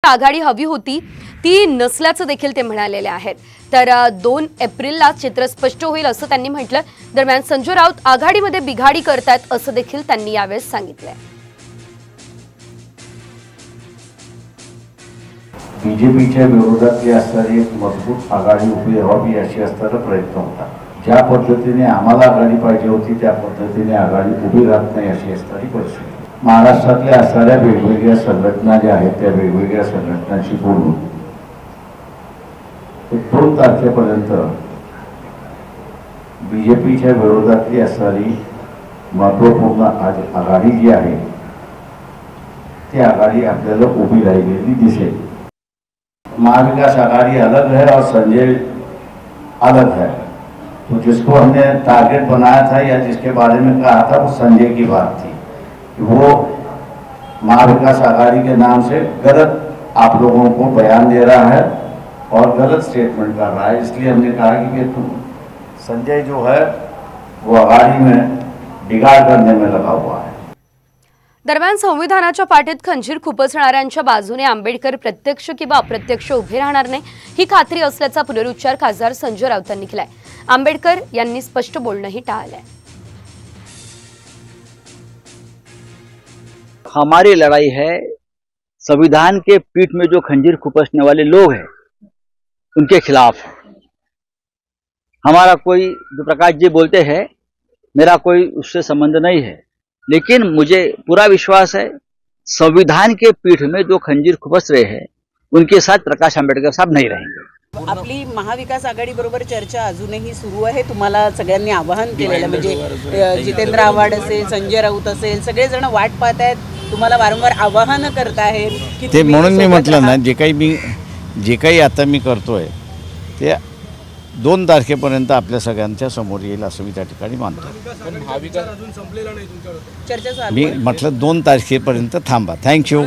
आघाडी हवी होती ती नसल्याचं देखील ते म्हणालेले आहेत। तर 2 एप्रिलला चित्र स्पष्ट होईल असं त्यांनी म्हटलं। दरम्यान संजय राऊत आघाडीमध्ये बिघाडी करतात असं देखील त्यांनी यावेळेस सांगितलंय। बीजेपीच्या विरोधातली असणारी एक मजबूत आघाडी उभी राहावी अशी असणारा प्रयत्न होता। ज्या पद्धतीने आम्हाला आघाडी पाहिजे होती त्या पद्धतीने आघाडी उभी राहत नाही अशी असणारी परिस्थिती। महाराष्ट्रातल्या असणाऱ्या वेगवेगळ्या संघटना ज्या आहेत त्या वेगवेगळ्या संघटनांशी बोलून 2 तारखेपर्यंत बीजेपीच्या विरोधातली असणारी महत्त्वपूर्ण आघाडी जी आहे ती आघाडी आपल्याला उभी राहिलेली दिसेल। महाविकास आघाड़ी अलग है और संजय अलग है, तो जिसको हमने टारगेट बनाया था या जिसके बारे में कहा था वो संजय की बात थी कि वो महाविकास आघाड़ी के नाम से गलत आप लोगों को बयान दे रहा है और गलत स्टेटमेंट कर रहा है। इसलिए हमने कहा कि तुम संजय जो है वो आघाड़ी में बिगाड़ करने में लगा हुआ है। दरम्यान संविधानाच्या पाठीत खंजीर खुपसणाऱ्यांच्या बाजूने आंबेडकर प्रत्यक्ष किंवा अप्रत्यक्ष उभे राहणार नाही ही खात्री असल्याचा पुनरुच्चार खासदार संजय राऊतांनी केलाय। आंबेडकर यांनी स्पष्ट बोलणंही टाळलंय। हमारी लड़ाई है संविधान के पीठ में जो खंजीर खुपसने वाले लोग हैं उनके खिलाफ। हमारा कोई जो प्रकाश जी बोलते हैं मेरा कोई उससे संबंध नहीं है, लेकिन मुझे पूरा विश्वास है संविधान के पीठ में जो खंजीर खुपस रहे हैं उनके साथ प्रकाश आंबेडकर साहब नहीं रहेंगे। आपली महाविकास आघाडी बरोबर चर्चा अजूनही सुरू आहे। तुम्हाला सगळ्यांनी आवाहन केलेलं म्हणजे जितेंद्र आव्हाड असेल, संजय राऊत असेल, सगळेजण वाट पाहत आहेत, तुम्हाला वारंवार आवाहन करत आहेत की ते म्हणून मी म्हटलं ना जे काही आता मी करतोय ते 2 तारखेपर्यंत आपल्या सगळ्यांच्या समोर येईल असं मी त्या ठिकाणी मानतो। मी म्हटलं 2 तारखेपर्यंत थांबा। थँक्यू।